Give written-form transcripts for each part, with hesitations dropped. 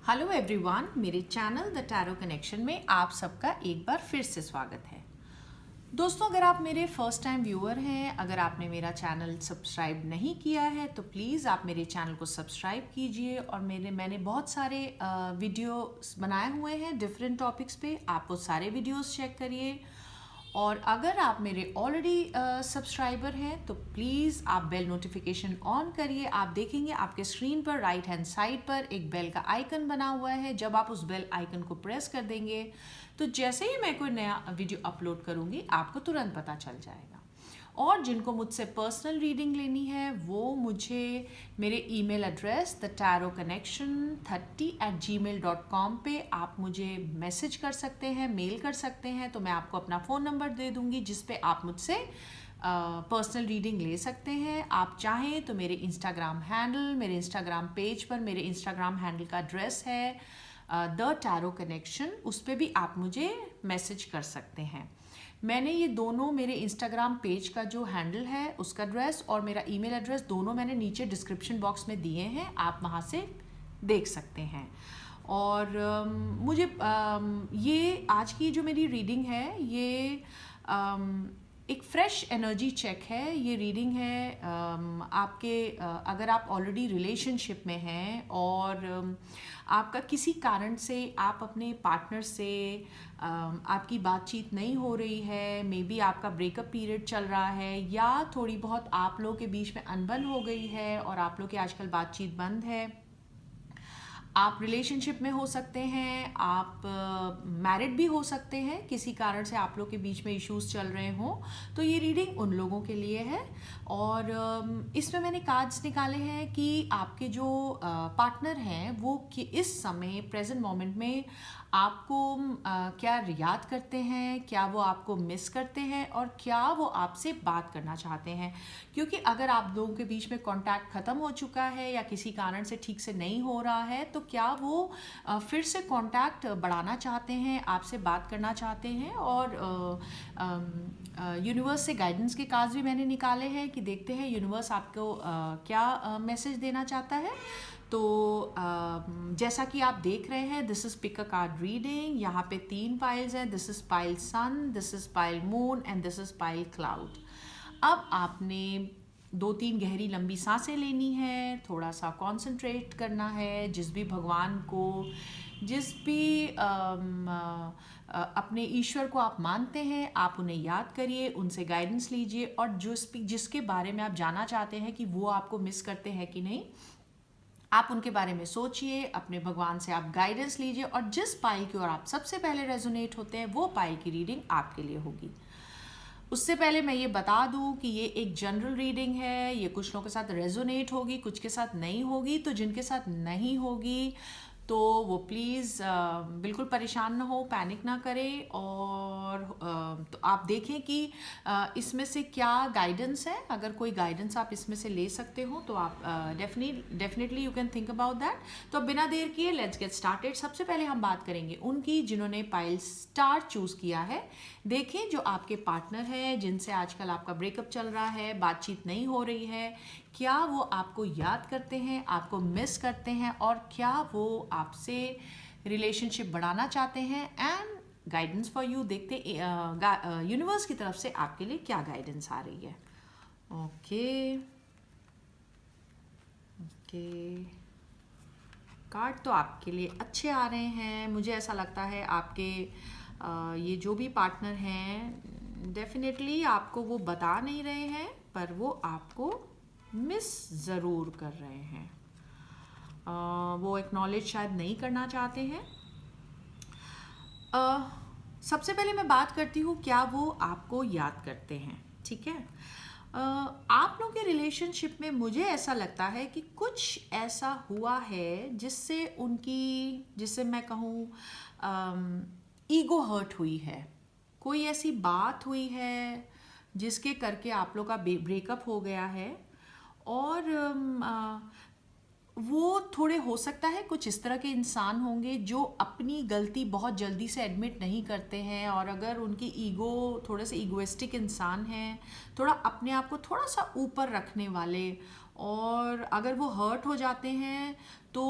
Hello everyone, मेरे channel the tarot connection में आप सबका एक बार फिर से स्वागत है। दोस्तों, अगर आप मेरे फर्स्ट टाइम व्यूअर हैं, अगर आपने मेरा चैनल सब्सक्राइब नहीं किया है तो प्लीज़ आप मेरे चैनल को सब्सक्राइब कीजिए। और मैंने बहुत सारे वीडियोस बनाए हुए हैं डिफरेंट टॉपिक्स पे, आप वो सारे वीडियोस चेक करिए। और अगर आप मेरे ऑलरेडी सब्सक्राइबर हैं तो प्लीज़ आप बेल नोटिफिकेशन ऑन करिए। आप देखेंगे आपके स्क्रीन पर राइट हैंड साइड पर एक बेल का आइकन बना हुआ है। जब आप उस बेल आइकन को प्रेस कर देंगे तो जैसे ही मैं कोई नया वीडियो अपलोड करूँगी आपको तुरंत पता चल जाएगा। और जिनको मुझसे पर्सनल रीडिंग लेनी है वो मुझे मेरे ईमेल एड्रेस thetaroconnection30@gmail.com पे आप मुझे मैसेज कर सकते हैं, मेल कर सकते हैं। तो मैं आपको अपना फ़ोन नंबर दे दूँगी जिस पे आप मुझसे पर्सनल रीडिंग ले सकते हैं। आप चाहें तो मेरे इंस्टाग्राम पेज पर मेरे इंस्टाग्राम हैंडल का एड्रेस है द टैरो कनेक्शन, उस पर भी आप मुझे मैसेज कर सकते हैं। मैंने ये दोनों मेरे इंस्टाग्राम पेज का जो हैंडल है उसका एड्रेस और मेरा ईमेल एड्रेस दोनों मैंने नीचे डिस्क्रिप्शन बॉक्स में दिए हैं, आप वहाँ से देख सकते हैं। और मुझे ये आज की जो मेरी रीडिंग है ये एक फ्रेश एनर्जी चेक है। ये रीडिंग है आपके अगर आप ऑलरेडी रिलेशनशिप में हैं और आपका किसी कारण से आप अपने पार्टनर से आपकी बातचीत नहीं हो रही है, मे बी आपका ब्रेकअप पीरियड चल रहा है या थोड़ी बहुत आप लोगों के बीच में अनबन हो गई है और आप लोग की आजकल बातचीत बंद है। आप रिलेशनशिप में हो सकते हैं, आप मैरिड भी हो सकते हैं, किसी कारण से आप लोग के बीच में इश्यूज चल रहे हों तो ये रीडिंग उन लोगों के लिए है। और इसमें मैंने कार्ड्स निकाले हैं कि आपके जो पार्टनर हैं वो कि इस समय प्रेजेंट मोमेंट में आपको क्या याद करते हैं, क्या वो आपको मिस करते हैं और क्या वो आपसे बात करना चाहते हैं। क्योंकि अगर आप लोगों के बीच में कांटेक्ट ख़त्म हो चुका है या किसी कारण से ठीक से नहीं हो रहा है तो क्या वो फिर से कांटेक्ट बढ़ाना चाहते हैं, आपसे बात करना चाहते हैं। और यूनिवर्स से गाइडेंस के कार्ड्स भी मैंने निकाले हैं कि देखते हैं यूनिवर्स आपको क्या मैसेज देना चाहता है। तो जैसा कि आप देख रहे हैं, this is pick a card reading. यहाँ पे 3 पाइल्स हैं, this is pile sun, this is pile moon and this is pile cloud. अब आपने 2-3 गहरी लंबी सांसें लेनी है, थोड़ा सा कंसंट्रेट करना है। जिस भी भगवान को, जिस भी अपने ईश्वर को आप मानते हैं, आप उन्हें याद करिए, उनसे गाइडेंस लीजिए। और जिसके बारे में आप जानना चाहते हैं कि वो आपको मिस करते हैं कि नहीं, आप उनके बारे में सोचिए, अपने भगवान से आप गाइडेंस लीजिए और जिस पाइल की ओर आप सबसे पहले रेजोनेट होते हैं वो पाइल की रीडिंग आपके लिए होगी। उससे पहले मैं ये बता दूं कि ये एक जनरल रीडिंग है, ये कुछ लोगों के साथ रेजोनेट होगी, कुछ के साथ नहीं होगी। तो जिनके साथ नहीं होगी तो वो प्लीज़ बिल्कुल परेशान ना हो, पैनिक ना करें। और तो आप देखें कि इसमें से क्या गाइडेंस है। अगर कोई गाइडेंस आप इसमें से ले सकते हो तो आप definitely you can think about that. तो बिना देर किए लेट्स गेट स्टार्टेड। सबसे पहले हम बात करेंगे उनकी जिन्होंने पाइल स्टार चूज़ किया है। देखें जो आपके पार्टनर है जिनसे आजकल आपका ब्रेकअप चल रहा है, बातचीत नहीं हो रही है, क्या वो आपको याद करते हैं, आपको मिस करते हैं और क्या वो आपसे रिलेशनशिप बढ़ाना चाहते हैं। एंड गाइडेंस फॉर यू, देखते यूनिवर्स की तरफ से आपके लिए क्या गाइडेंस आ रही है। ओके कार्ड तो आपके लिए अच्छे आ रहे हैं। मुझे ऐसा लगता है आपके ये जो भी पार्टनर हैं डेफिनेटली आपको वो बता नहीं रहे हैं पर वो आपको मिस ज़रूर कर रहे हैं। वो एक्नॉलेज शायद नहीं करना चाहते हैं। सबसे पहले मैं बात करती हूँ क्या वो आपको याद करते हैं, ठीक है। आप लोगों के रिलेशनशिप में मुझे ऐसा लगता है कि कुछ ऐसा हुआ है जिससे मैं कहूँ ईगो हर्ट हुई है। कोई ऐसी बात हुई है जिसके करके आप लोग का ब्रेकअप हो गया है। और वो थोड़े हो सकता है कुछ इस तरह के इंसान होंगे जो अपनी गलती बहुत जल्दी से एडमिट नहीं करते हैं। और अगर उनकी ईगो, थोड़े से ईगोइस्टिक इंसान हैं, थोड़ा अपने आप को थोड़ा सा ऊपर रखने वाले, और अगर वो हर्ट हो जाते हैं तो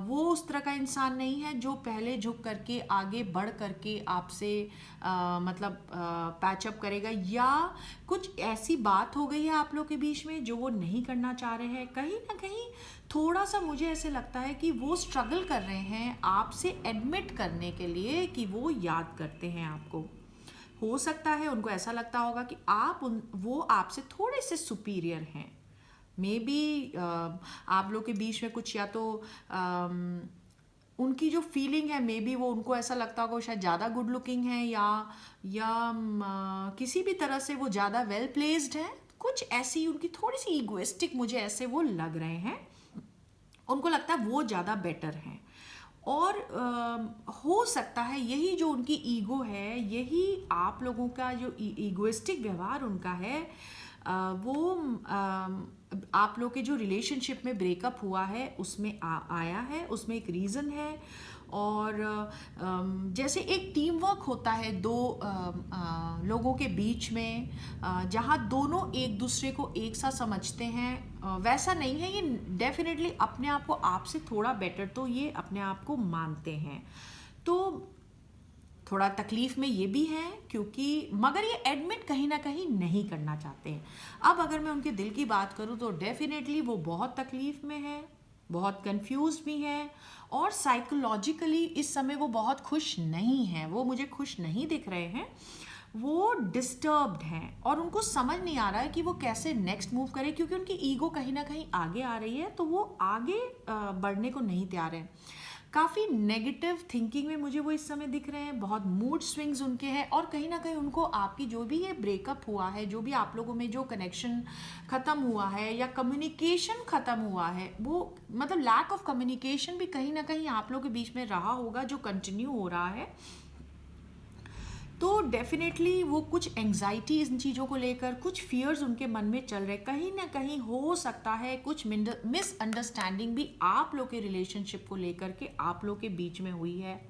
वो उस तरह का इंसान नहीं है जो पहले झुक करके आगे बढ़ करके आपसे मतलब पैचअप करेगा, या कुछ ऐसी बात हो गई है आप लोग के बीच में जो वो नहीं करना चाह रहे हैं। कहीं ना कहीं थोड़ा सा मुझे ऐसे लगता है कि वो स्ट्रगल कर रहे हैं आपसे एडमिट करने के लिए कि वो याद करते हैं आपको। हो सकता है उनको ऐसा लगता होगा कि वो आपसे थोड़े से सुपीरियर हैं। मे बी आप लोग के बीच में कुछ या तो उनकी जो फीलिंग है, मे बी वो उनको ऐसा लगता होगा शायद ज़्यादा गुड लुकिंग है, या किसी भी तरह से वो ज़्यादा वेल प्लेस्ड है। कुछ ऐसी उनकी थोड़ी सी ईगोइस्टिक मुझे ऐसे वो लग रहे हैं। उनको लगता है वो ज़्यादा बेटर हैं। और हो सकता है यही जो उनकी ईगो है, यही आप लोगों का जो ईगोइस्टिक व्यवहार उनका है, वो आप लोग के जो रिलेशनशिप में ब्रेकअप हुआ है उसमें आया है। उसमें एक रीज़न है। और जैसे एक टीम वर्क होता है दो लोगों के बीच में, जहाँ दोनों एक दूसरे को एक सा समझते हैं, वैसा नहीं है ये। डेफिनेटली अपने आप को आपसे थोड़ा बेटर तो ये अपने आप को मानते हैं। तो थोड़ा तकलीफ में ये भी है, क्योंकि मगर ये एडमिट कहीं ना कहीं नहीं करना चाहते हैं। अब अगर मैं उनके दिल की बात करूँ तो डेफिनेटली वो बहुत तकलीफ में है, बहुत कंफ्यूज भी है, और साइकोलॉजिकली इस समय वो बहुत खुश नहीं है। वो मुझे खुश नहीं दिख रहे हैं, वो डिस्टर्ब्ड हैं और उनको समझ नहीं आ रहा है कि वो कैसे नेक्स्ट मूव करें, क्योंकि उनकी ईगो कहीं ना कहीं आगे आ रही है, तो वो आगे बढ़ने को नहीं तैयार है। काफ़ी नेगेटिव थिंकिंग में मुझे वो इस समय दिख रहे हैं। बहुत मूड स्विंग्स उनके हैं, और कहीं ना कहीं उनको आपकी जो भी ये ब्रेकअप हुआ है, जो भी आप लोगों में जो कनेक्शन ख़त्म हुआ है या कम्युनिकेशन ख़त्म हुआ है, वो मतलब लैक ऑफ कम्युनिकेशन भी कहीं ना कहीं आप लोगों के बीच में रहा होगा, जो कंटिन्यू हो रहा है। तो डेफिनेटली वो कुछ एंग्जाइटी इन चीज़ों को लेकर, कुछ फियर्स उनके मन में चल रहे। कहीं ना कहीं हो सकता है कुछ मिसअंडरस्टैंडिंग भी आप लोग के रिलेशनशिप को लेकर के आप लोग के बीच में हुई है।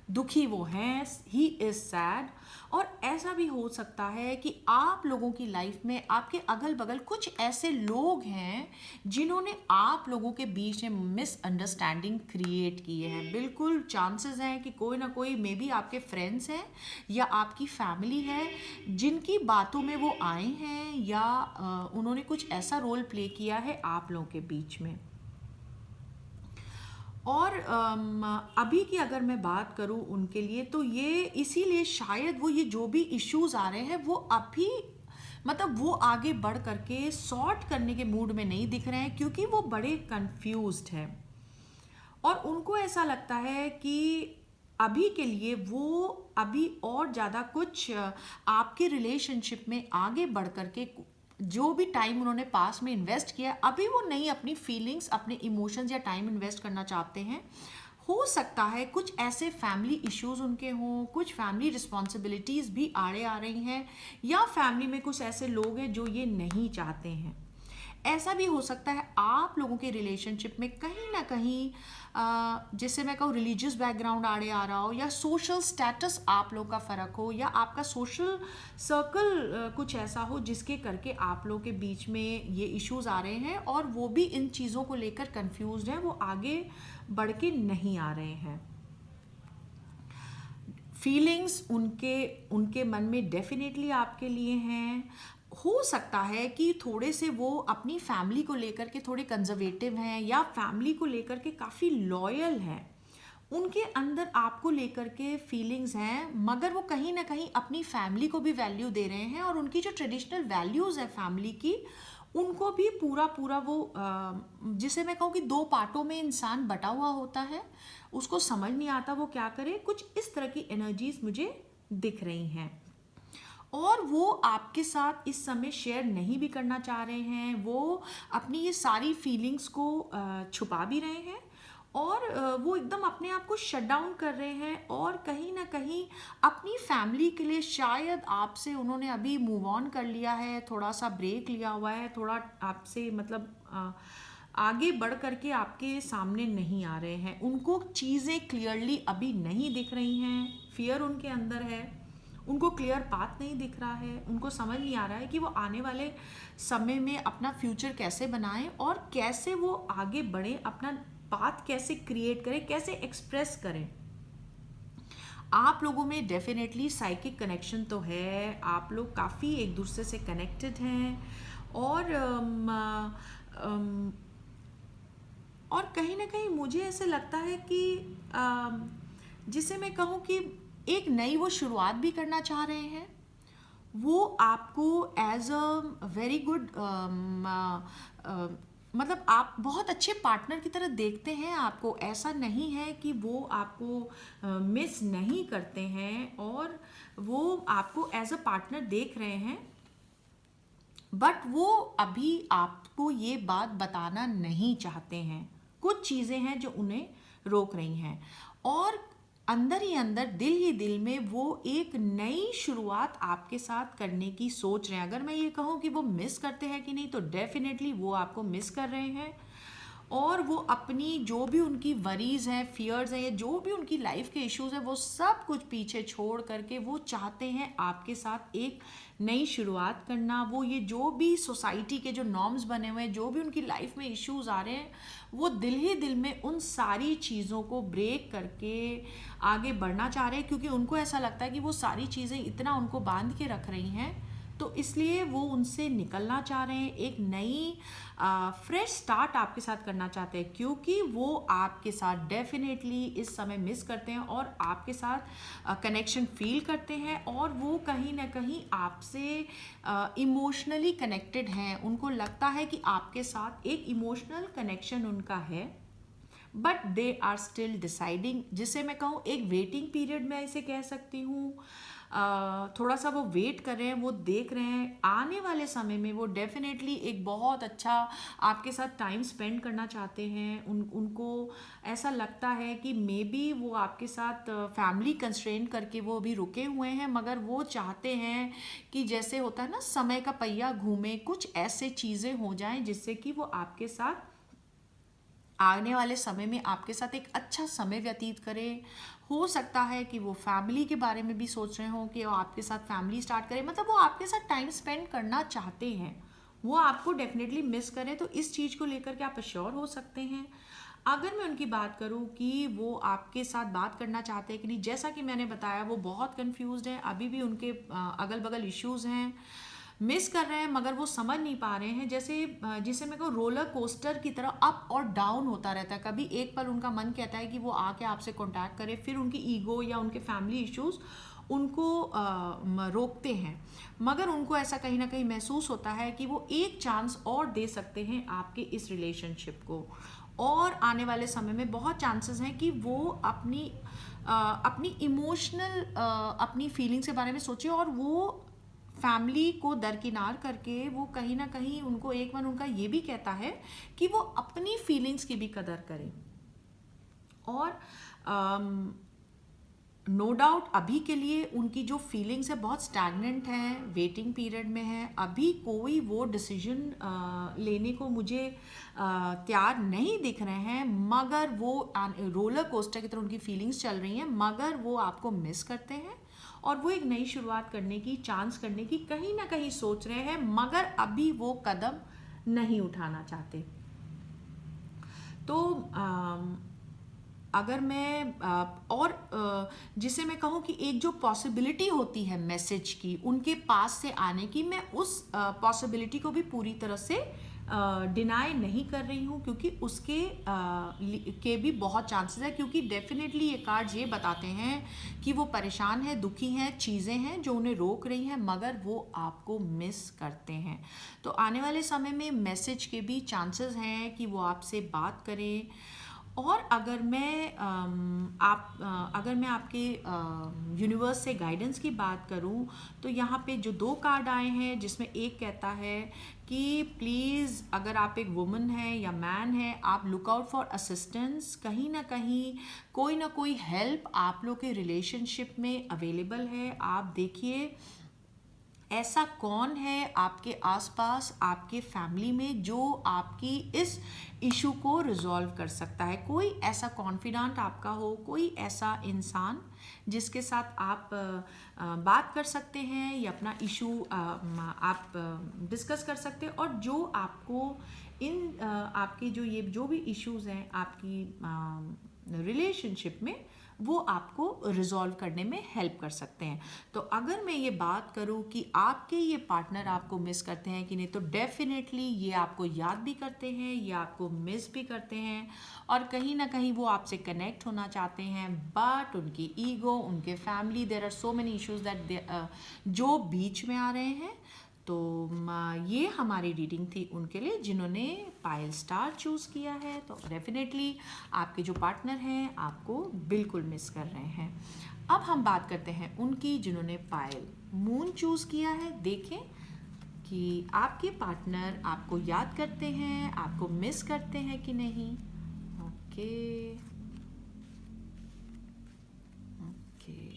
दुखी वो हैं, ही इज़ सैड। और ऐसा भी हो सकता है कि आप लोगों की लाइफ में आपके अगल बगल कुछ ऐसे लोग हैं जिन्होंने आप लोगों के बीच में मिसअंडरस्टैंडिंग क्रिएट की है। बिल्कुल चांसेस हैं कि कोई ना कोई मे बी आपके फ्रेंड्स हैं या आपकी फैमिली है, जिनकी बातों में वो आए हैं, या उन्होंने कुछ ऐसा रोल प्ले किया है आप लोगों के बीच में। और अभी की अगर मैं बात करूं उनके लिए, तो ये इसीलिए शायद वो ये जो भी इश्यूज आ रहे हैं वो अभी मतलब वो आगे बढ़ करके सॉर्ट करने के मूड में नहीं दिख रहे हैं, क्योंकि वो बड़े कंफ्यूज्ड हैं। और उनको ऐसा लगता है कि अभी के लिए वो अभी और ज़्यादा कुछ आपके रिलेशनशिप में आगे बढ़ करके जो भी टाइम उन्होंने पास में इन्वेस्ट किया, अभी वो नहीं अपनी फीलिंग्स, अपने इमोशंस या टाइम इन्वेस्ट करना चाहते हैं। हो सकता है कुछ ऐसे फैमिली इश्यूज उनके हों, कुछ फैमिली रिस्पॉन्सिबिलिटीज़ भी आड़े आ रही हैं, या फैमिली में कुछ ऐसे लोग हैं जो ये नहीं चाहते हैं। ऐसा भी हो सकता है आप लोगों के रिलेशनशिप में कहीं ना कहीं जैसे मैं कहूँ रिलीजियस बैकग्राउंड आड़े आ रहा हो, या सोशल स्टेटस आप लोग का फ़र्क हो, या आपका सोशल सर्कल कुछ ऐसा हो जिसके करके आप लोग के बीच में ये इश्यूज आ रहे हैं, और वो भी इन चीज़ों को लेकर कंफ्यूज्ड हैं, वो आगे बढ़ के नहीं आ रहे हैं। फीलिंग्स उनके मन में डेफिनेटली आपके लिए हैं। हो सकता है कि थोड़े से वो अपनी फैमिली को लेकर के थोड़े कंजर्वेटिव हैं, या फैमिली को लेकर के काफ़ी लॉयल हैं। उनके अंदर आपको लेकर के फीलिंग्स हैं, मगर वो कहीं ना कहीं अपनी फैमिली को भी वैल्यू दे रहे हैं, और उनकी जो ट्रेडिशनल वैल्यूज़ है फैमिली की, उनको भी पूरा पूरा वो जिसे मैं कहूँ कि दो पार्टों में इंसान बटा हुआ होता है, उसको समझ नहीं आता वो क्या करे। कुछ इस तरह की एनर्जीज मुझे दिख रही हैं, और वो आपके साथ इस समय शेयर नहीं भी करना चाह रहे हैं। वो अपनी ये सारी फीलिंग्स को छुपा भी रहे हैं, और वो एकदम अपने आप को शट डाउन कर रहे हैं, और कहीं ना कहीं अपनी फैमिली के लिए शायद आपसे उन्होंने अभी मूव ऑन कर लिया है, थोड़ा सा ब्रेक लिया हुआ है, थोड़ा आपसे मतलब आगे बढ़ करके आपके सामने नहीं आ रहे हैं। उनको चीज़ें क्लियरली अभी नहीं दिख रही हैं, फियर उनके अंदर है, उनको क्लियर पाथ नहीं दिख रहा है, उनको समझ नहीं आ रहा है कि वो आने वाले समय में अपना फ्यूचर कैसे बनाएं और कैसे वो आगे बढ़ें, अपना पाथ कैसे क्रिएट करें, कैसे एक्सप्रेस करें। आप लोगों में डेफिनेटली साइकिक कनेक्शन तो है, आप लोग काफ़ी एक दूसरे से कनेक्टेड हैं और और कहीं ना कहीं मुझे ऐसे लगता है कि जिसे मैं कहूँ कि एक नई वो शुरुआत भी करना चाह रहे हैं। वो आपको एज अ वेरी गुड मतलब आप बहुत अच्छे पार्टनर की तरह देखते हैं आपको, ऐसा नहीं है कि वो आपको मिस नहीं करते हैं और वो आपको एज अ पार्टनर देख रहे हैं, बट वो अभी आपको ये बात बताना नहीं चाहते हैं। कुछ चीज़ें हैं जो उन्हें रोक रही हैं और अंदर ही अंदर, दिल ही दिल में वो एक नई शुरुआत आपके साथ करने की सोच रहे हैं। अगर मैं ये कहूँ कि वो मिस करते हैं कि नहीं, तो डेफिनेटली वो आपको मिस कर रहे हैं और वो अपनी जो भी उनकी वरीज हैं, फियर्स हैं या जो भी उनकी लाइफ के इश्यूज हैं, वो सब कुछ पीछे छोड़ करके वो चाहते हैं आपके साथ एक नई शुरुआत करना। वो ये जो भी सोसाइटी के जो नॉर्म्स बने हुए हैं, जो भी उनकी लाइफ में इश्यूज आ रहे हैं, वो दिल ही दिल में उन सारी चीज़ों को ब्रेक करके आगे बढ़ना चाह रहे हैं, क्योंकि उनको ऐसा लगता है कि वो सारी चीज़ें इतना उनको बांध के रख रही हैं, तो इसलिए वो उनसे निकलना चाह रहे हैं। एक नई फ्रेश स्टार्ट आपके साथ करना चाहते हैं, क्योंकि वो आपके साथ डेफिनेटली इस समय मिस करते हैं और आपके साथ कनेक्शन फील करते हैं और वो कहीं ना कहीं आपसे इमोशनली कनेक्टेड हैं। उनको लगता है कि आपके साथ एक इमोशनल कनेक्शन उनका है, but they are still deciding, जिसे मैं कहूँ एक वेटिंग पीरियड में इसे कह सकती हूँ। थोड़ा सा वो वेट कर रहे हैं, वो देख रहे हैं आने वाले समय में वो डेफिनेटली एक बहुत अच्छा आपके साथ टाइम स्पेंड करना चाहते हैं। उनको ऐसा लगता है कि मे बी वो आपके साथ फैमिली कंस्ट्रेंट करके वो अभी रुके हुए हैं, मगर वो चाहते हैं कि जैसे होता है ना, समय का पहिया घूमे, कुछ ऐसे चीज़ें हो जाएं जिससे कि वो आपके साथ आने वाले समय में आपके साथ एक अच्छा समय व्यतीत करें। हो सकता है कि वो फैमिली के बारे में भी सोच रहे हों कि वो आपके साथ फैमिली स्टार्ट करें, मतलब वो आपके साथ टाइम स्पेंड करना चाहते हैं। वो आपको डेफिनेटली मिस करें, तो इस चीज़ को लेकर के आप अश्योर हो सकते हैं। अगर मैं उनकी बात करूं कि वो आपके साथ बात करना चाहते हैं कि नहीं, जैसा कि मैंने बताया वो बहुत कंफ्यूज्ड हैं, अभी भी उनके अगल बगल इश्यूज हैं, मिस कर रहे हैं, मगर वो समझ नहीं पा रहे हैं। जैसे जिसे मैं कहूँ रोलर कोस्टर की तरह अप और डाउन होता रहता है। कभी एक पल उनका मन कहता है कि वो आके आपसे कांटेक्ट करे, फिर उनकी ईगो या उनके फैमिली इश्यूज उनको रोकते हैं, मगर उनको ऐसा कहीं ना कहीं महसूस होता है कि वो एक चांस और दे सकते हैं आपके इस रिलेशनशिप को, और आने वाले समय में बहुत चांसेस हैं कि वो अपनी इमोशनल अपनी फीलिंग्स के बारे में सोचे और वो फैमिली को दरकिनार करके वो कहीं ना कहीं उनको एक मन उनका ये भी कहता है कि वो अपनी फीलिंग्स की भी कदर करें। और नो डाउट अभी के लिए उनकी जो फीलिंग्स है बहुत स्टैग्नेंट है, वेटिंग पीरियड में है, अभी कोई वो डिसीजन लेने को मुझे तैयार नहीं दिख रहे हैं, मगर वो रोलर कोस्टर की तरह उनकी फीलिंग्स चल रही हैं, मगर वो आपको मिस करते हैं और वो एक नई शुरुआत करने की, चांस करने की कहीं ना कहीं सोच रहे हैं, मगर अभी वो कदम नहीं उठाना चाहते। तो अगर मैं जिसे मैं कहूँ कि एक जो पॉसिबिलिटी होती है मैसेज की उनके पास से आने की, मैं उस पॉसिबिलिटी को भी पूरी तरह से डिनाई नहीं कर रही हूँ, क्योंकि उसके के भी बहुत चांसेस है, क्योंकि डेफिनेटली ये कार्ड्स ये बताते हैं कि वो परेशान है, दुखी हैं, चीज़ें हैं जो उन्हें रोक रही हैं, मगर वो आपको मिस करते हैं। तो आने वाले समय में मैसेज के भी चांसेस हैं कि वो आपसे बात करें। और अगर मैं आपके यूनिवर्स से गाइडेंस की बात करूं, तो यहाँ पे जो 2 कार्ड आए हैं, जिसमें एक कहता है कि प्लीज़ अगर आप एक वुमन है या मैन है, आप लुक आउट फॉर असिस्टेंस। कहीं ना कहीं कोई ना कोई हेल्प आप लोग के रिलेशनशिप में अवेलेबल है। आप देखिए ऐसा कौन है आपके आसपास, आपके फैमिली में, जो आपकी इस इशू को रिजॉल्व कर सकता है। कोई ऐसा कॉन्फिडेंट आपका हो, कोई ऐसा इंसान जिसके साथ आप बात कर सकते हैं या अपना इशू आप डिस्कस कर सकते हैं, और जो आपको आपके जो भी इश्यूज हैं आपकी रिलेशनशिप में, वो आपको रिजॉल्व करने में हेल्प कर सकते हैं। तो अगर मैं ये बात करूँ कि आपके ये पार्टनर आपको मिस करते हैं कि नहीं, तो डेफिनेटली ये आपको याद भी करते हैं, ये आपको मिस भी करते हैं, और कहीं ना कहीं वो आपसे कनेक्ट होना चाहते हैं, बट उनकी ईगो, उनके family, there are so many issues that जो बीच में आ रहे हैं। तो ये हमारी रीडिंग थी उनके लिए जिन्होंने पायल स्टार चूज़ किया है। तो डेफिनेटली आपके जो पार्टनर हैं आपको बिल्कुल मिस कर रहे हैं। अब हम बात करते हैं उनकी जिन्होंने पायल मून चूज़ किया है। देखें कि आपके पार्टनर आपको याद करते हैं, आपको मिस करते हैं कि नहीं। ओके ओके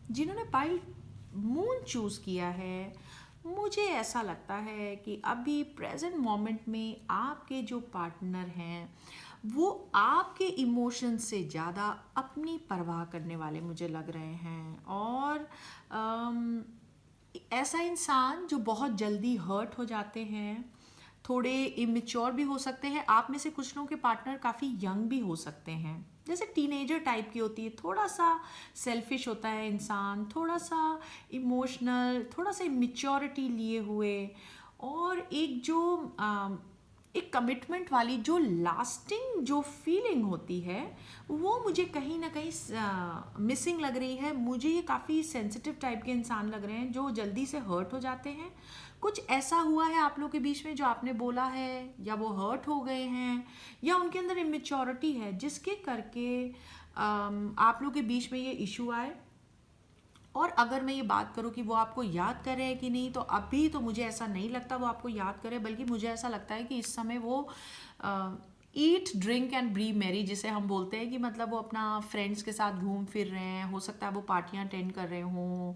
जिन्होंने पायल मून चूज़ किया है, मुझे ऐसा लगता है कि अभी प्रेजेंट मोमेंट में आपके जो पार्टनर हैं वो आपके इमोशंस से ज़्यादा अपनी परवाह करने वाले मुझे लग रहे हैं। और ऐसा इंसान जो बहुत जल्दी हर्ट हो जाते हैं, थोड़े इमेच्योर भी हो सकते हैं। आप में से कुछ लोगों के पार्टनर काफ़ी यंग भी हो सकते हैं, जैसे टीनेजर टाइप की होती है, थोड़ा सा सेल्फिश होता है इंसान, थोड़ा सा इमोशनल, थोड़ा सा इमेच्योरिटी लिए हुए, और एक कमिटमेंट वाली जो लास्टिंग जो फीलिंग होती है वो मुझे कहीं ना कहीं मिसिंग लग रही है। मुझे ये काफ़ी सेंसिटिव टाइप के इंसान लग रहे हैं जो जल्दी से हर्ट हो जाते हैं। कुछ ऐसा हुआ है आप लोगों के बीच में जो आपने बोला है, या वो हर्ट हो गए हैं, या उनके अंदर इमेच्योरिटी है जिसके करके आप लोगों के बीच में ये इशू आए। और अगर मैं ये बात करूँ कि वो आपको याद कर रहे हैं कि नहीं, तो अभी तो मुझे ऐसा नहीं लगता वो आपको याद करे, बल्कि मुझे ऐसा लगता है कि इस समय वो eat drink and be merry, जिसे हम बोलते हैं कि मतलब वो अपना फ्रेंड्स के साथ घूम फिर रहे हैं, हो सकता है वो पार्टियां अटेंड कर रहे हों,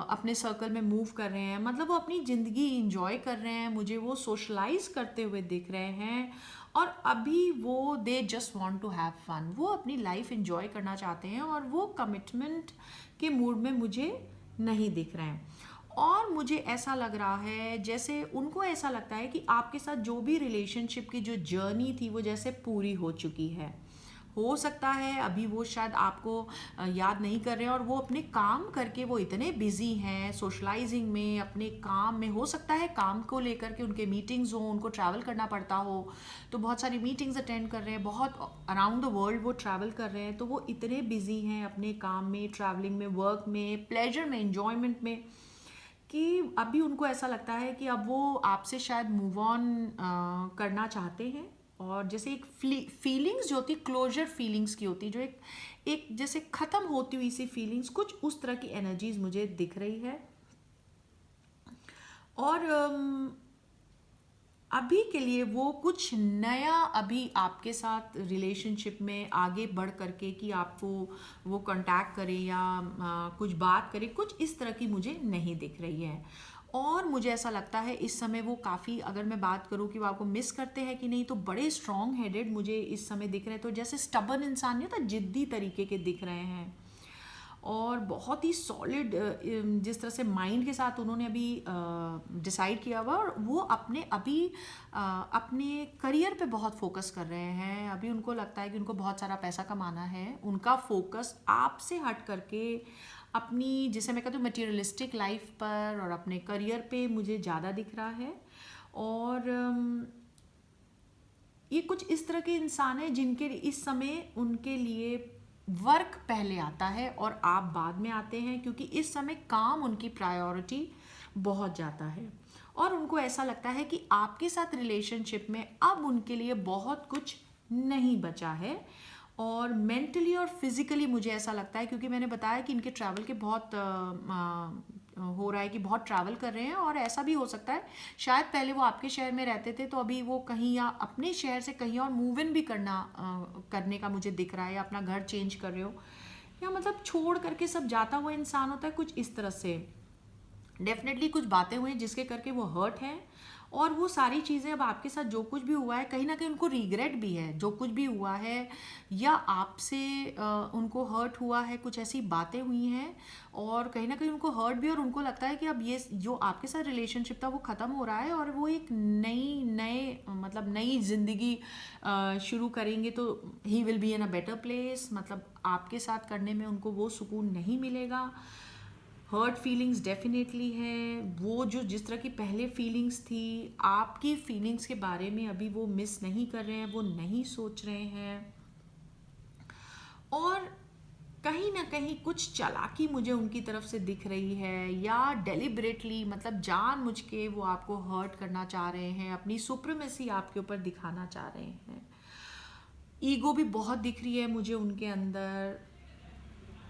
अपने सर्कल में मूव कर रहे हैं, मतलब वो अपनी ज़िंदगी इंजॉय कर रहे हैं, मुझे वो सोशलाइज करते हुए दिख रहे हैं। और अभी वो they just want to have fun, वो अपनी लाइफ इंजॉय करना चाहते हैं, और वो कमिटमेंट के मूड में मुझे नहीं दिख रहे हैं। और मुझे ऐसा लग रहा है जैसे उनको ऐसा लगता है कि आपके साथ जो भी रिलेशनशिप की जो जर्नी थी वो जैसे पूरी हो चुकी है। हो सकता है अभी वो शायद आपको याद नहीं कर रहे हैं, और वो अपने काम करके वो इतने बिजी हैं सोशलाइजिंग में, अपने काम में, हो सकता है काम को लेकर के उनके मीटिंग्स हों, उनको ट्रैवल करना पड़ता हो, तो बहुत सारी मीटिंग्स अटेंड कर रहे हैं, बहुत अराउंड द वर्ल्ड वो ट्रैवल कर रहे हैं, तो वो इतने बिजी हैं अपने काम में, ट्रैवलिंग में, वर्क में, प्लेजर में, इन्जॉयमेंट में, कि अभी उनको ऐसा लगता है कि अब वो आपसे शायद मूव ऑन करना चाहते हैं। और जैसे एक फीलिंग्स जो होती, क्लोजर फीलिंग्स की होती, जो एक जैसे ख़त्म होती हुई सी फीलिंग्स, कुछ उस तरह की एनर्जीज मुझे दिख रही है। और अभी के लिए वो कुछ नया अभी आपके साथ रिलेशनशिप में आगे बढ़ करके कि आपको वो कांटेक्ट करे या कुछ बात करे, कुछ इस तरह की मुझे नहीं दिख रही है। और मुझे ऐसा लगता है इस समय वो काफ़ी, अगर मैं बात करूँ कि वो आपको मिस करते हैं कि नहीं, तो बड़े स्ट्रॉन्ग हेडेड मुझे इस समय दिख रहे हैं। तो जैसे स्टबर्न इंसान नहीं होता, जिद्दी तरीके के दिख रहे हैं, और बहुत ही सॉलिड जिस तरह से माइंड के साथ उन्होंने अभी डिसाइड किया हुआ, और वो अपने करियर पे बहुत फोकस कर रहे हैं। अभी उनको लगता है कि उनको बहुत सारा पैसा कमाना है, उनका फोकस आपसे हट करके अपनी, जिसे मैं कहती हूँ मटीरियलिस्टिक लाइफ पर और अपने करियर पे मुझे ज़्यादा दिख रहा है। और ये कुछ इस तरह के इंसान हैं जिनके इस समय उनके लिए वर्क पहले आता है और आप बाद में आते हैं, क्योंकि इस समय काम उनकी प्रायोरिटी बहुत ज़्यादा है। और उनको ऐसा लगता है कि आपके साथ रिलेशनशिप में अब उनके लिए बहुत कुछ नहीं बचा है। और मेंटली और फिजिकली मुझे ऐसा लगता है, क्योंकि मैंने बताया कि इनके ट्रैवल के बहुत हो रहा है कि बहुत ट्रैवल कर रहे हैं, और ऐसा भी हो सकता है शायद पहले वो आपके शहर में रहते थे, तो अभी वो कहीं या अपने शहर से कहीं और मूव इन भी करने का मुझे दिख रहा है, या अपना घर चेंज कर रहे हो, या मतलब छोड़ करके सब जाता हुआ इंसान होता है, कुछ इस तरह से। डेफिनेटली कुछ बातें हुई जिसके करके वो हर्ट है, और वो सारी चीज़ें अब आपके साथ जो कुछ भी हुआ है कहीं ना कहीं उनको रिग्रेट भी है जो कुछ भी हुआ है, या आपसे उनको हर्ट हुआ है, कुछ ऐसी बातें हुई हैं और कहीं ना कहीं उनको हर्ट भी, और उनको लगता है कि अब ये जो आपके साथ रिलेशनशिप था वो ख़त्म हो रहा है और वो एक नई ज़िंदगी शुरू करेंगे, तो he will be in a better place. मतलब आपके साथ करने में उनको वो सुकून नहीं मिलेगा। हर्ट फीलिंग्स डेफिनेटली है, वो जो जिस तरह की पहले फीलिंग्स थी, आपकी फीलिंग्स के बारे में अभी वो मिस नहीं कर रहे हैं, वो नहीं सोच रहे हैं, और कहीं ना कहीं कुछ चालाकी मुझे उनकी तरफ से दिख रही है, या डेलिबरेटली मतलब जानबूझ के वो आपको हर्ट करना चाह रहे हैं, अपनी सुप्रीमेसी आपके ऊपर दिखाना चाह रहे हैं। ईगो भी बहुत दिख रही है मुझे उनके अंदर,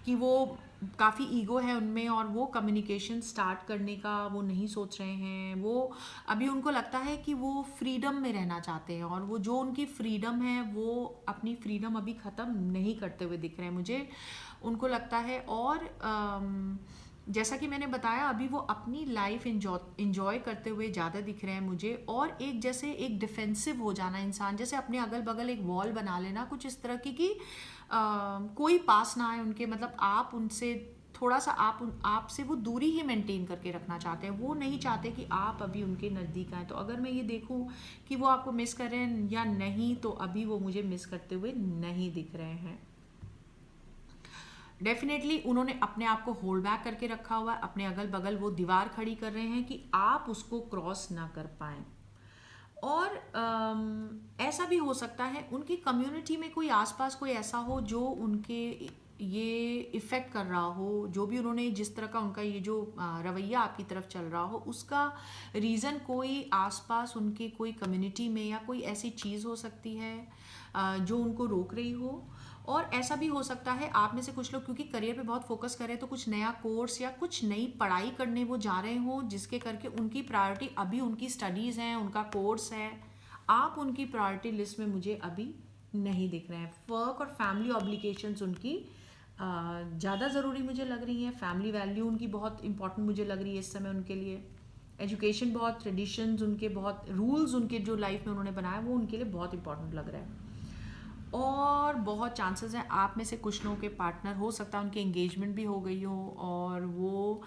कि वो काफ़ी ईगो है उनमें और वो कम्युनिकेशन स्टार्ट करने का वो नहीं सोच रहे हैं। वो अभी उनको लगता है कि वो फ्रीडम में रहना चाहते हैं, और वो जो उनकी फ्रीडम है वो अपनी फ्रीडम अभी ख़त्म नहीं करते हुए दिख रहे हैं मुझे, उनको लगता है। और जैसा कि मैंने बताया, अभी वो अपनी लाइफ इंजॉय करते हुए ज़्यादा दिख रहे हैं मुझे, और एक जैसे एक डिफेंसिव हो जाना इंसान, जैसे अपने अगल बगल एक वॉल बना लेना, कुछ इस तरह की कि कोई पास ना आए उनके, मतलब आप उनसे थोड़ा सा आपसे वो दूरी ही मेंटेन करके रखना चाहते हैं, वो नहीं चाहते कि आप अभी उनके नज़दीक आए। तो अगर मैं ये देखूं कि वो आपको मिस कर रहे हैं या नहीं, तो अभी वो मुझे मिस करते हुए नहीं दिख रहे हैं। डेफिनेटली उन्होंने अपने आप को होल्ड बैक करके रखा हुआ है, अपने अगल बगल वो दीवार खड़ी कर रहे हैं कि आप उसको क्रॉस ना कर पाएँ। और ऐसा भी हो सकता है उनकी कम्युनिटी में कोई आसपास कोई ऐसा हो जो उनके ये इफ़ेक्ट कर रहा हो, जो भी उन्होंने जिस तरह का उनका ये जो रवैया आपकी तरफ चल रहा हो, उसका रीज़न कोई आसपास उनके कोई कम्युनिटी में या कोई ऐसी चीज़ हो सकती है जो उनको रोक रही हो। और ऐसा भी हो सकता है आप में से कुछ लोग क्योंकि करियर पे बहुत फोकस करें, तो कुछ नया कोर्स या कुछ नई पढ़ाई करने वो जा रहे हो, जिसके करके उनकी प्रायोरिटी अभी उनकी स्टडीज़ हैं, उनका कोर्स है। आप उनकी प्रायोरिटी लिस्ट में मुझे अभी नहीं दिख रहे हैं। वर्क और फैमिली ऑब्लिगेशंस उनकी ज़्यादा ज़रूरी मुझे लग रही है। फैमिली वैल्यू उनकी बहुत इंपॉर्टेंट मुझे लग रही है इस समय उनके लिए। एजुकेशन बहुत, ट्रेडिशंस उनके बहुत, रूल्स उनके जो लाइफ में उन्होंने बनाया वो उनके लिए बहुत इंपॉर्टेंट लग रहा है। और बहुत चांसेस हैं आप में से कुछ लोगों के पार्टनर हो सकता है उनकी एंगेजमेंट भी हो गई हो, और वो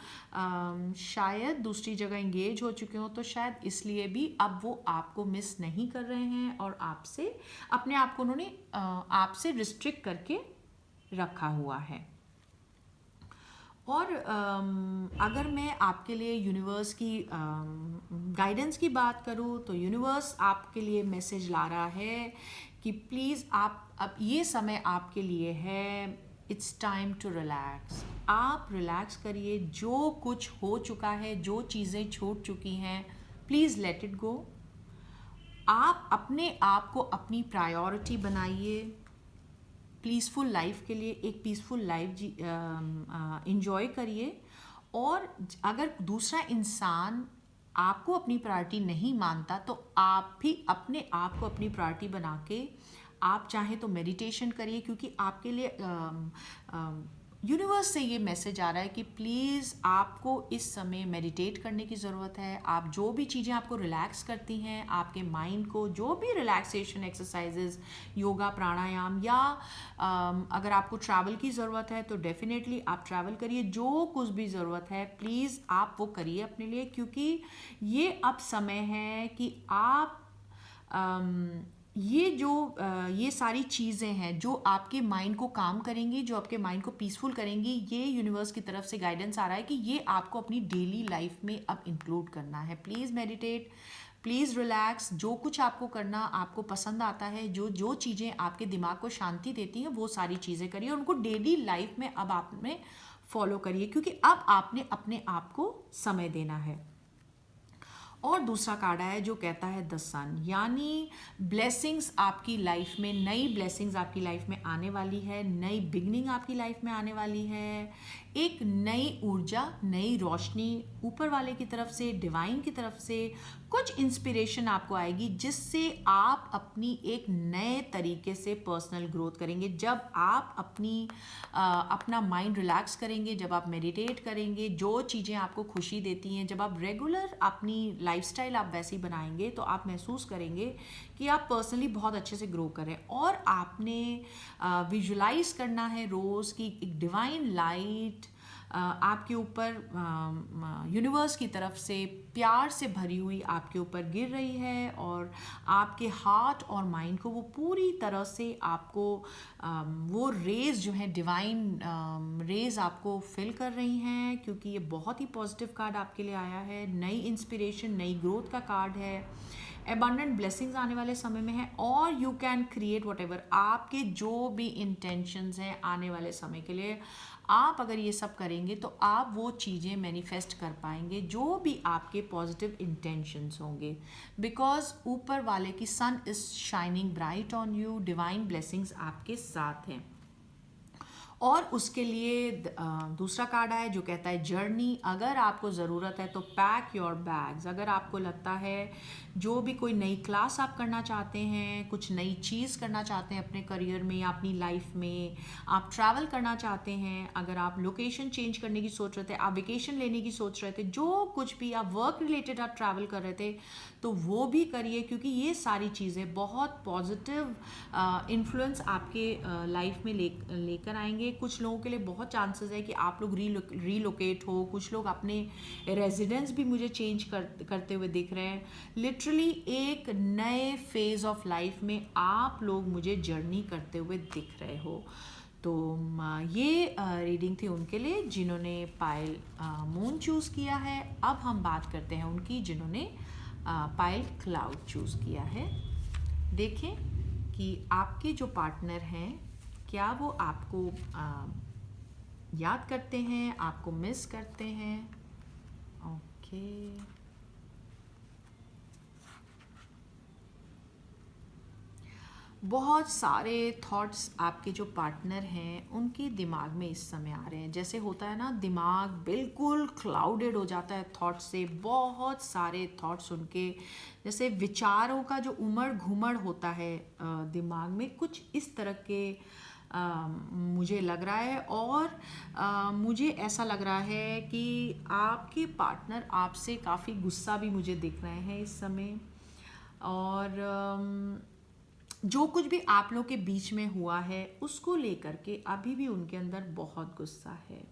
शायद दूसरी जगह एंगेज हो चुके हो, तो शायद इसलिए भी अब वो आपको मिस नहीं कर रहे हैं, और आपसे अपने आप को उन्होंने आपसे रिस्ट्रिक्ट करके रखा हुआ है। और अगर मैं आपके लिए यूनिवर्स की गाइडेंस की बात करूँ, तो यूनिवर्स आपके लिए मैसेज ला रहा है कि प्लीज़ आप अब ये समय आपके लिए है, इट्स टाइम टू रिलैक्स। आप रिलैक्स करिए, जो कुछ हो चुका है, जो चीज़ें छूट चुकी हैं, प्लीज़ लेट इट गो। आप अपने आप को अपनी प्रायोरिटी बनाइए, पीसफुल लाइफ के लिए एक पीसफुल लाइफ इंजॉय करिए। और अगर दूसरा इंसान आपको अपनी प्रायोरिटी नहीं मानता, तो आप भी अपने आप को अपनी प्रायोरिटी बना के आप चाहें तो मेडिटेशन करिए, क्योंकि आपके लिए यूनिवर्स से ये मैसेज आ रहा है कि प्लीज़ आपको इस समय मेडिटेट करने की ज़रूरत है। आप जो भी चीज़ें आपको रिलैक्स करती हैं, आपके माइंड को जो भी रिलैक्सेशन एक्सरसाइजेज, योगा, प्राणायाम, या अगर आपको ट्रैवल की ज़रूरत है तो डेफिनेटली आप ट्रैवल करिए। जो कुछ भी ज़रूरत है प्लीज़ आप वो करिए अपने लिए, क्योंकि ये अब समय है कि आप ये सारी चीज़ें हैं जो आपके माइंड को काम करेंगी, जो आपके माइंड को पीसफुल करेंगी। ये यूनिवर्स की तरफ से गाइडेंस आ रहा है कि ये आपको अपनी डेली लाइफ में अब इंक्लूड करना है। Please meditate, please relax. जो कुछ आपको करना आपको पसंद आता है, जो जो चीज़ें आपके दिमाग को शांति देती हैं, वो सारी चीज़ें करिए, उनको डेली लाइफ में अब आप में फॉलो करिए, क्योंकि अब आपने अपने आप को समय देना है। और दूसरा कार्ड है जो कहता है द सन, यानी ब्लेसिंग्स आपकी लाइफ में, नई ब्लेसिंग्स आपकी लाइफ में आने वाली है, नई बिगनिंग आपकी लाइफ में आने वाली है। एक नई ऊर्जा, नई रोशनी ऊपर वाले की तरफ से, डिवाइन की तरफ से कुछ इंस्पिरेशन आपको आएगी, जिससे आप अपनी एक नए तरीके से पर्सनल ग्रोथ करेंगे। जब आप अपना माइंड रिलैक्स करेंगे, जब आप मेडिटेट करेंगे, जो चीज़ें आपको खुशी देती हैं, जब आप रेगुलर अपनी लाइफस्टाइल आप वैसी बनाएंगे, तो आप महसूस करेंगे कि आप पर्सनली बहुत अच्छे से ग्रो करें। और आपने विजुलाइज करना है रोज़ की एक डिवाइन लाइट आपके ऊपर यूनिवर्स की तरफ से प्यार से भरी हुई आपके ऊपर गिर रही है, और आपके हार्ट और माइंड को वो पूरी तरह से आपको वो रेज जो है, डिवाइन रेज आपको फिल कर रही हैं, क्योंकि ये बहुत ही पॉजिटिव कार्ड आपके लिए आया है। नई इंस्पिरेशन, नई ग्रोथ का कार्ड है। एबंडेंट ब्लेसिंग्स आने वाले समय में है, और you can create what ever, आपके जो भी इंटेंशंस हैं आने वाले समय के लिए, आप अगर ये सब करेंगे तो आप वो चीज़ें मैनिफेस्ट कर पाएंगे जो भी आपके पॉजिटिव इंटेंशंस होंगे, बिकॉज ऊपर वाले की sun is shining bright on you, divine blessings आपके साथ हैं। और उसके लिए दूसरा कार्ड आया जो कहता है जर्नी। अगर आपको ज़रूरत है तो पैक योर बैग्स। अगर आपको लगता है जो भी कोई नई क्लास आप करना चाहते हैं, कुछ नई चीज़ करना चाहते हैं अपने करियर में या अपनी लाइफ में, आप ट्रैवल करना चाहते हैं, अगर आप लोकेशन चेंज करने की सोच रहे थे, आप वेकेशन लेने की सोच रहे थे, जो कुछ भी आप वर्क रिलेटेड आप ट्रैवल कर रहे थे, तो वो भी करिए, क्योंकि ये सारी चीज़ें बहुत पॉजिटिव इन्फ्लुएंस आपके लाइफ में लेकर आएंगे। कुछ लोगों के लिए बहुत चांसेस है कि आप लोग रीलोकेट हो, कुछ लोग अपने रेजिडेंस भी मुझे चेंज करते हुए दिख रहे हैं। लिटरली एक नए फेज ऑफ लाइफ में आप लोग मुझे जर्नी करते हुए दिख रहे हो। तो ये रीडिंग थी उनके लिए जिन्होंने पायल मून चूज़ किया है। अब हम बात करते हैं उनकी जिन्होंने पायल क्लाउड चूज़ किया है। देखें कि आपके जो पार्टनर हैं, क्या वो आपको याद करते हैं, आपको मिस करते हैं। ओके, बहुत सारे थॉट्स आपके जो पार्टनर हैं उनके दिमाग में इस समय आ रहे हैं। जैसे होता है ना, दिमाग बिल्कुल क्लाउडेड हो जाता है थॉट्स से, बहुत सारे थॉट्स उनके, जैसे विचारों का जो उमड़ घुमड़ होता है दिमाग में, कुछ इस तरह के मुझे लग रहा है। और मुझे ऐसा लग रहा है कि आपके पार्टनर आपसे काफ़ी गुस्सा भी मुझे दिख रहे हैं इस समय, और जो कुछ भी आप लोग के बीच में हुआ है उसको लेकर के अभी भी उनके अंदर बहुत गुस्सा है।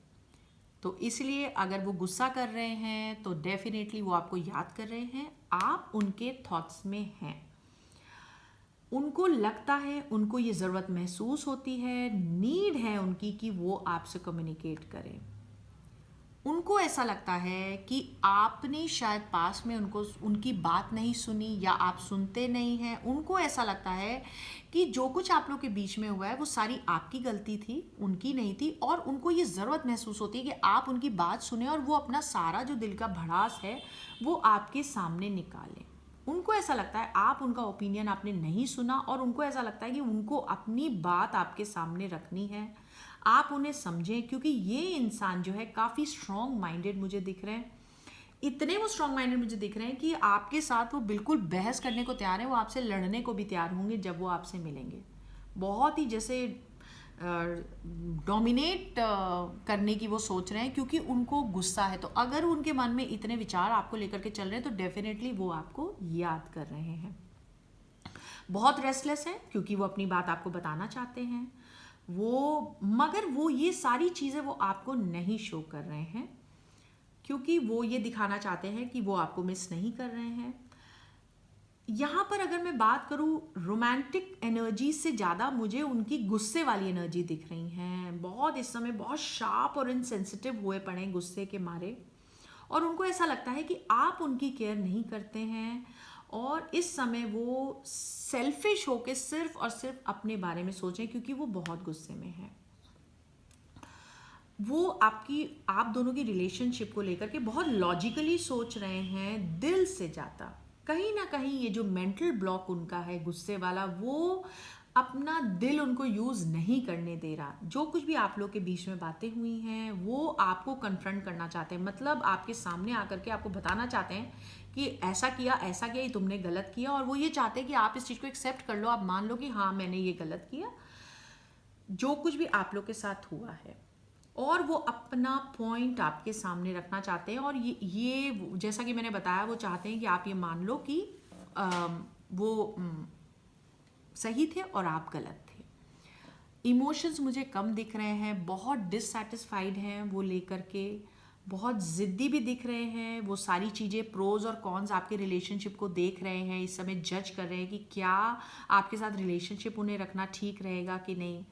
तो इसलिए अगर वो गुस्सा कर रहे हैं तो डेफिनेटली वो आपको याद कर रहे हैं, आप उनके थॉट्स में हैं। उनको लगता है, उनको ये ज़रूरत महसूस होती है, नीड है उनकी कि वो आपसे कम्युनिकेट करें। उनको ऐसा लगता है कि आपने शायद पास में उनकी बात नहीं सुनी, या आप सुनते नहीं हैं। उनको ऐसा लगता है कि जो कुछ आप लोग के बीच में हुआ है वो सारी आपकी गलती थी, उनकी नहीं थी। और उनको ये ज़रूरत महसूस होती है कि आप उनकी बात सुने और वो अपना सारा जो दिल का भड़ास है वो आपके सामने निकालें। उनको ऐसा लगता है आप उनका ओपिनियन आपने नहीं सुना, और उनको ऐसा लगता है कि उनको अपनी बात आपके सामने रखनी है, आप उन्हें समझें। क्योंकि ये इंसान जो है काफ़ी स्ट्रॉन्ग माइंडेड मुझे दिख रहे हैं। इतने वो स्ट्रॉन्ग माइंडेड मुझे दिख रहे हैं कि आपके साथ वो बिल्कुल बहस करने को तैयार है, वो आपसे लड़ने को भी तैयार होंगे जब वो आपसे मिलेंगे। बहुत ही जैसे डोमिनेट करने की वो सोच रहे हैं, क्योंकि उनको गुस्सा है। तो अगर उनके मन में इतने विचार आपको लेकर के चल रहे हैं तो डेफिनेटली वो आपको याद कर रहे हैं। बहुत रेस्टलेस हैं क्योंकि वो अपनी बात आपको बताना चाहते हैं, मगर वो ये सारी चीज़ें वो आपको नहीं शो कर रहे हैं, क्योंकि वो ये दिखाना चाहते हैं कि वो आपको मिस नहीं कर रहे हैं। यहाँ पर अगर मैं बात करूँ रोमांटिक एनर्जी से ज़्यादा मुझे उनकी गुस्से वाली एनर्जी दिख रही हैं। बहुत इस समय बहुत शार्प और इनसेंसिटिव हुए पड़े हैं गुस्से के मारे, और उनको ऐसा लगता है कि आप उनकी केयर नहीं करते हैं, और इस समय वो सेल्फिश होके सिर्फ और सिर्फ अपने बारे में सोचें, क्योंकि वो बहुत गुस्से में है। वो आप दोनों की रिलेशनशिप को लेकर के बहुत लॉजिकली सोच रहे हैं, दिल से ज़्यादा। कहीं ना कहीं ये जो मेंटल ब्लॉक उनका है गुस्से वाला, वो अपना दिल उनको यूज़ नहीं करने दे रहा। जो कुछ भी आप लोग के बीच में बातें हुई हैं वो आपको कन्फ्रंट करना चाहते हैं, मतलब आपके सामने आकर के आपको बताना चाहते हैं कि ऐसा किया ये तुमने गलत किया, और वो ये चाहते हैं कि आप इस चीज़ को एक्सेप्ट कर लो, आप मान लो कि हाँ मैंने ये गलत किया, जो कुछ भी आप लोग के साथ हुआ है। और वो अपना पॉइंट आपके सामने रखना चाहते हैं, और ये जैसा कि मैंने बताया, वो चाहते हैं कि आप ये मान लो कि वो सही थे और आप गलत थे। इमोशंस मुझे कम दिख रहे हैं, बहुत डिससेटिस्फाइड हैं वो लेकर के, बहुत ज़िद्दी भी दिख रहे हैं। वो सारी चीज़ें, प्रोज और कॉन्स आपके रिलेशनशिप को देख रहे हैं, इस समय जज कर रहे हैं कि क्या आपके साथ रिलेशनशिप उन्हें रखना ठीक रहेगा कि नहीं।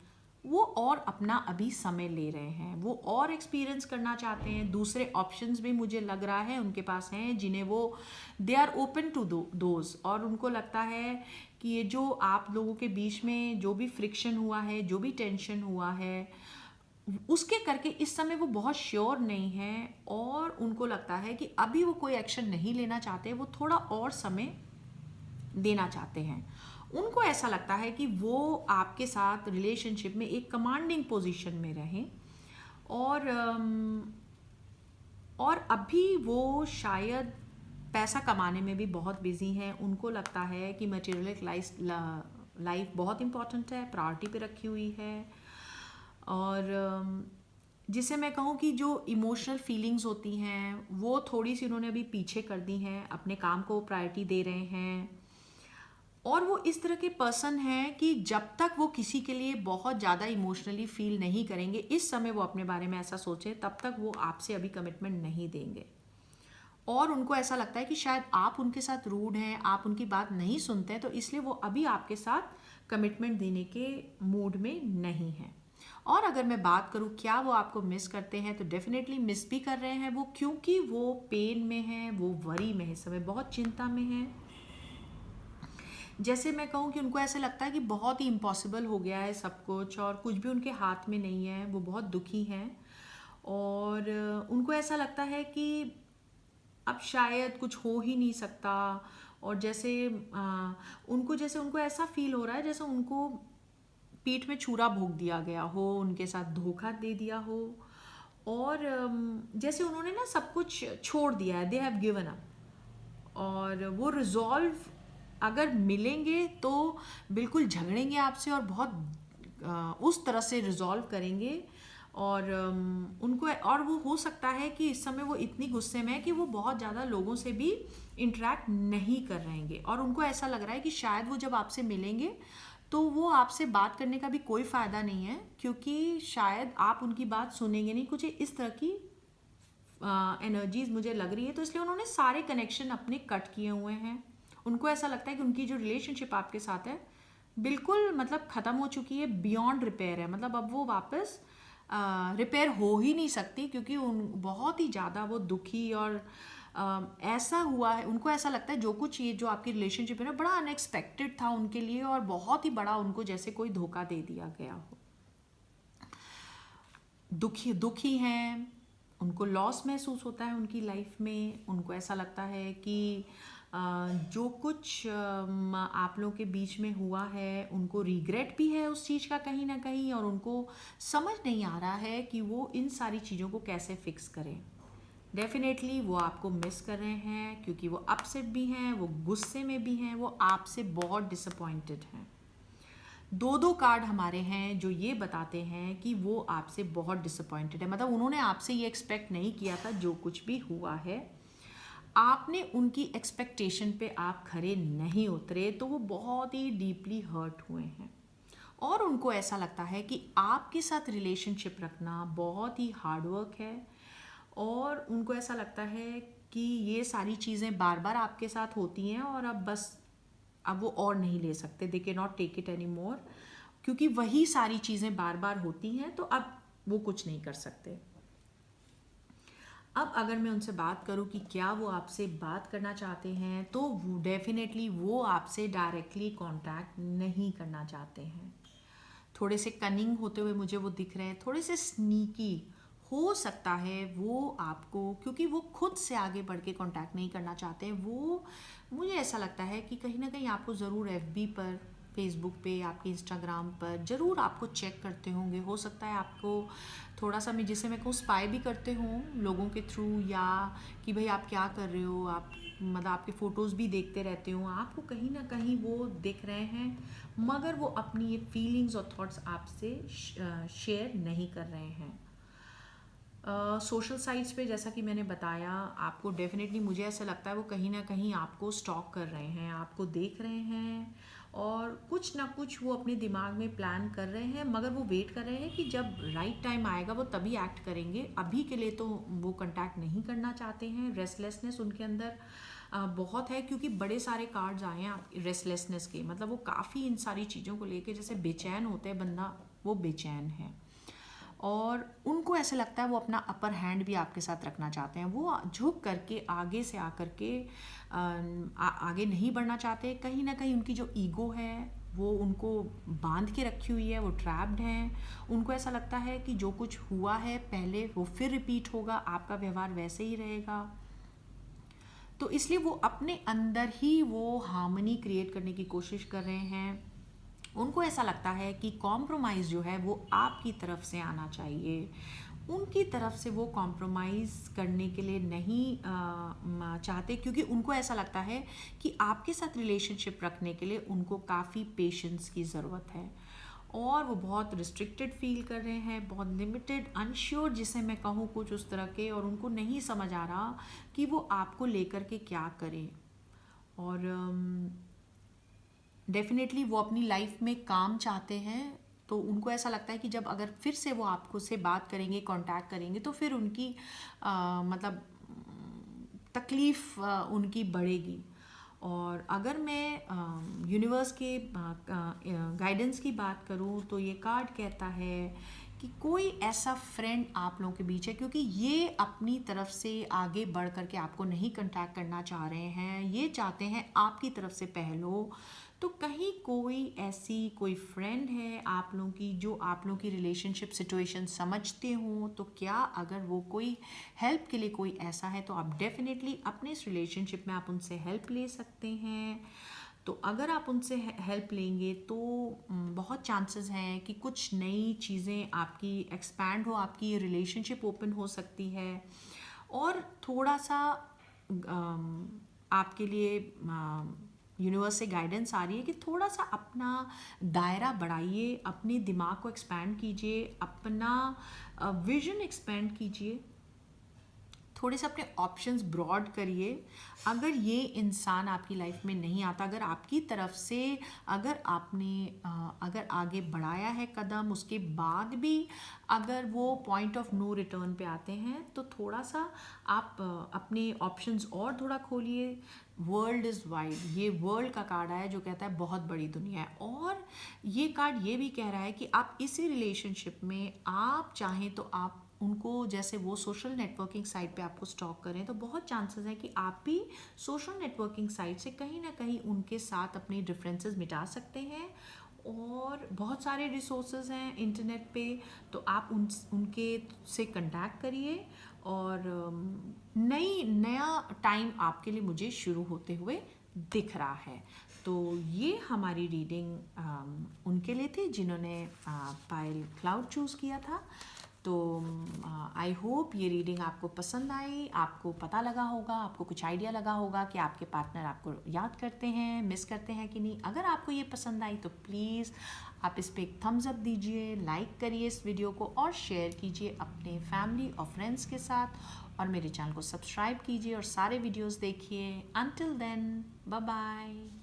वो और अपना अभी समय ले रहे हैं, वो और एक्सपीरियंस करना चाहते हैं। दूसरे ऑप्शंस भी मुझे लग रहा है उनके पास हैं, जिन्हें वो they are open to those, और उनको लगता है कि ये जो आप लोगों के बीच में जो भी फ्रिक्शन हुआ है, जो भी टेंशन हुआ है, उसके करके इस समय वो बहुत श्योर नहीं है, और उनको लगता है कि अभी वो कोई एक्शन नहीं लेना चाहते, वो थोड़ा और समय देना चाहते हैं। उनको ऐसा लगता है कि वो आपके साथ रिलेशनशिप में एक कमांडिंग पोजीशन में रहें, और अभी वो शायद पैसा कमाने में भी बहुत बिजी हैं। उनको लगता है कि मटेरियलिक लाइफ बहुत इम्पॉर्टेंट है, प्रायोरिटी पे रखी हुई है, और जिसे मैं कहूँ कि जो इमोशनल फीलिंग्स होती हैं वो थोड़ी सी उन्होंने अभी पीछे कर दी हैं, अपने काम को प्रायोरिटी दे रहे हैं। और वो इस तरह के पर्सन हैं कि जब तक वो किसी के लिए बहुत ज़्यादा इमोशनली फील नहीं करेंगे, इस समय वो अपने बारे में ऐसा सोचें, तब तक वो आपसे अभी कमिटमेंट नहीं देंगे। और उनको ऐसा लगता है कि शायद आप उनके साथ रूड हैं, आप उनकी बात नहीं सुनते हैं, तो इसलिए वो अभी आपके साथ कमिटमेंट देने के मूड में नहीं हैं। और अगर मैं बात करूँ क्या वो आपको मिस करते हैं, तो डेफिनेटली मिस भी कर रहे हैं वो, क्योंकि वो पेन में हैं, वो वरी में है, इस समय बहुत चिंता में हैं। जैसे मैं कहूँ कि उनको ऐसे लगता है कि बहुत ही इम्पॉसिबल हो गया है सब कुछ, और कुछ भी उनके हाथ में नहीं है, वो बहुत दुखी हैं। और उनको ऐसा लगता है कि अब शायद कुछ हो ही नहीं सकता, और उनको ऐसा फील हो रहा है जैसे उनको पीठ में छुरा भोंक दिया गया हो, उनके साथ धोखा दे दिया हो, और जैसे उन्होंने ना सब कुछ छोड़ दिया है, दे हैव गिवन अप। और वो रिजॉल्व अगर मिलेंगे तो बिल्कुल झगड़ेंगे आपसे, और बहुत उस तरह से रिजॉल्व करेंगे। और उनको, और वो हो सकता है कि इस समय वो इतनी गुस्से में है कि वो बहुत ज़्यादा लोगों से भी इंटरेक्ट नहीं कर रहेंगे, और उनको ऐसा लग रहा है कि शायद वो जब आपसे मिलेंगे तो वो आपसे बात करने का भी कोई फ़ायदा नहीं है, क्योंकि शायद आप उनकी बात सुनेंगे नहीं। कुछ इस तरह की एनर्जीज मुझे लग रही है, तो इसलिए उन्होंने सारे कनेक्शन अपने कट किए हुए हैं। उनको ऐसा लगता है कि उनकी जो रिलेशनशिप आपके साथ है बिल्कुल मतलब ख़त्म हो चुकी है, बियॉन्ड रिपेयर है, मतलब अब वो वापस रिपेयर हो ही नहीं सकती, क्योंकि उन बहुत ही ज़्यादा वो दुखी और ऐसा हुआ है। उनको ऐसा लगता है जो कुछ ये जो आपकी रिलेशनशिप है ना, बड़ा अनएक्सपेक्टेड था उनके लिए, और बहुत ही बड़ा उनको जैसे कोई धोखा दे दिया गया हो। दुखी हैं, उनको लॉस महसूस होता है उनकी लाइफ में। उनको ऐसा लगता है कि जो कुछ आप लोगों के बीच में हुआ है, उनको रिग्रेट भी है उस चीज़ का कहीं ना कहीं, और उनको समझ नहीं आ रहा है कि वो इन सारी चीज़ों को कैसे फिक्स करें। डेफिनेटली वो आपको मिस कर रहे हैं, क्योंकि वो अपसेट भी हैं, वो गुस्से में भी हैं, वो आपसे बहुत डिसअपॉइंटेड हैं। दो कार्ड हमारे हैं जो ये बताते हैं कि वो आपसे बहुत डिसअपॉइंटेड है, मतलब उन्होंने आपसे ये एक्सपेक्ट नहीं किया था जो कुछ भी हुआ है। आपने उनकी एक्सपेक्टेशन पे आप खरे नहीं उतरे, तो वो बहुत ही डीपली हर्ट हुए हैं। और उनको ऐसा लगता है कि आपके साथ रिलेशनशिप रखना बहुत ही हार्ड वर्क है, और उनको ऐसा लगता है कि ये सारी चीज़ें बार बार आपके साथ होती हैं, और अब वो और नहीं ले सकते, they can not take it anymore, क्योंकि वही सारी चीज़ें बार बार होती हैं, तो अब वो कुछ नहीं कर सकते। अब अगर मैं उनसे बात करूं कि क्या वो आपसे बात करना चाहते हैं, तो डेफिनेटली वो आपसे डायरेक्टली कांटेक्ट नहीं करना चाहते हैं। थोड़े से कनिंग होते हुए मुझे वो दिख रहे हैं, थोड़े से स्नीकी हो सकता है वो आपको, क्योंकि वो खुद से आगे बढ़ के कांटेक्ट नहीं करना चाहते हैं। वो, मुझे ऐसा लगता है कि कहीं ना कहीं आपको ज़रूर एफबी पर फेसबुक पे, आपके इंस्टाग्राम पर ज़रूर आपको चेक करते होंगे। हो सकता है आपको थोड़ा सा मैं कहूँ स्पाई भी करते हों लोगों के थ्रू, या कि भाई आप क्या कर रहे हो, आप मतलब आपके फ़ोटोज़ भी देखते रहते हो, आपको कहीं ना कहीं वो दिख रहे हैं, मगर वो अपनी ये फीलिंग्स और थॉट्स आपसे शेयर नहीं कर रहे हैं। सोशल साइट्स पे जैसा कि मैंने बताया आपको, डेफिनेटली मुझे ऐसा लगता है वो कहीं ना कहीं आपको स्टॉक कर रहे हैं, आपको देख रहे हैं और कुछ ना कुछ वो अपने दिमाग में प्लान कर रहे हैं, मगर वो वेट कर रहे हैं कि जब राइट टाइम आएगा वो तभी एक्ट करेंगे। अभी के लिए तो वो कांटेक्ट नहीं करना चाहते हैं। रेस्टलेसनेस उनके अंदर बहुत है, क्योंकि बड़े सारे कार्ड्स आए हैं रेस्टलेसनेस के, मतलब वो काफ़ी इन सारी चीज़ों को लेके जैसे बेचैन होते हैं बंदा, वो बेचैन है और उनको ऐसे लगता है वो अपना अपर हैंड भी आपके साथ रखना चाहते हैं। वो झुक करके आगे से आकर के आगे नहीं बढ़ना चाहते। कहीं ना कहीं उनकी जो ईगो है वो उनको बांध के रखी हुई है, वो ट्रैप्ड हैं। उनको ऐसा लगता है कि जो कुछ हुआ है पहले वो फिर रिपीट होगा, आपका व्यवहार वैसे ही रहेगा। तो इसलिए वो अपने अंदर ही वो हार्मनी क्रिएट करने की कोशिश कर रहे हैं। उनको ऐसा लगता है कि कॉम्प्रोमाइज़ जो है वो आपकी तरफ से आना चाहिए। उनकी तरफ से वो कॉम्प्रोमाइज़ करने के लिए नहीं चाहते, क्योंकि उनको ऐसा लगता है कि आपके साथ रिलेशनशिप रखने के लिए उनको काफ़ी पेशेंस की ज़रूरत है और वो बहुत रिस्ट्रिक्टेड फील कर रहे हैं, बहुत लिमिटेड, अनश्योर जिसे मैं कहूँ कुछ उस तरह के, और उनको नहीं समझ आ रहा कि वो आपको लेकर के क्या करें। और डेफिनेटली वो अपनी लाइफ में काम चाहते हैं, तो उनको ऐसा लगता है कि जब अगर फिर से वो आपको से बात करेंगे, कांटेक्ट करेंगे, तो फिर उनकी मतलब तकलीफ़ उनकी बढ़ेगी। और अगर मैं यूनिवर्स के गाइडेंस की बात करूँ तो ये कार्ड कहता है कि कोई ऐसा फ्रेंड आप लोगों के बीच है, क्योंकि ये अपनी तरफ से आगे बढ़ करके आपको नहीं कांटेक्ट करना चाह रहे हैं, ये चाहते हैं आपकी तरफ से पहल हो। तो कहीं कोई फ्रेंड है आप लोगों की जो आप लोगों की रिलेशनशिप सिचुएशन समझते हो, तो क्या अगर वो कोई हेल्प के लिए कोई ऐसा है तो आप डेफिनेटली अपने इस रिलेशनशिप में आप उनसे हेल्प ले सकते हैं। तो अगर आप उनसे हेल्प लेंगे तो बहुत चांसेस हैं कि कुछ नई चीज़ें आपकी एक्सपैंड हो, आपकी ये रिलेशनशिप ओपन हो सकती है। और थोड़ा सा आपके लिए यूनिवर्स से गाइडेंस आ रही है कि थोड़ा सा अपना दायरा बढ़ाइए, अपने दिमाग को एक्सपैंड कीजिए, अपना विजन एक्सपैंड कीजिए, थोड़े से अपने ऑप्शंस ब्रॉड करिए। अगर ये इंसान आपकी लाइफ में नहीं आता, अगर आपकी तरफ से अगर आपने अगर आगे बढ़ाया है कदम, उसके बाद भी अगर वो पॉइंट ऑफ नो रिटर्न पे आते हैं, तो थोड़ा सा आप अपने ऑप्शंस और थोड़ा खोलिए। वर्ल्ड इज़ वाइड, ये वर्ल्ड का कार्ड है जो कहता है बहुत बड़ी दुनिया है। और ये कार्ड ये भी कह रहा है कि आप इसी रिलेशनशिप में आप चाहें तो आप उनको, जैसे वो सोशल नेटवर्किंग साइट पे आपको स्टॉक करें, तो बहुत चांसेस है कि आप भी सोशल नेटवर्किंग साइट से कहीं ना कहीं उनके साथ अपनी डिफरेंसेस मिटा सकते हैं। और बहुत सारे रिसोर्सेज हैं इंटरनेट पे, तो आप उनके से कांटेक्ट करिए। और नया टाइम आपके लिए मुझे शुरू होते हुए दिख रहा है। तो ये हमारी रीडिंग उनके लिए थी जिन्होंने पायल क्लाउड चूज़ किया था। तो आई होप ये रीडिंग आपको पसंद आई, आपको पता लगा होगा, आपको कुछ आइडिया लगा होगा कि आपके पार्टनर आपको याद करते हैं, मिस करते हैं कि नहीं। अगर आपको ये पसंद आई तो प्लीज़ आप इस पर एक थम्स अप दीजिए, लाइक करिए इस वीडियो को और शेयर कीजिए अपने फैमिली और फ्रेंड्स के साथ, और मेरे चैनल को सब्सक्राइब कीजिए और सारे वीडियोस देखिए। Until then, bye bye.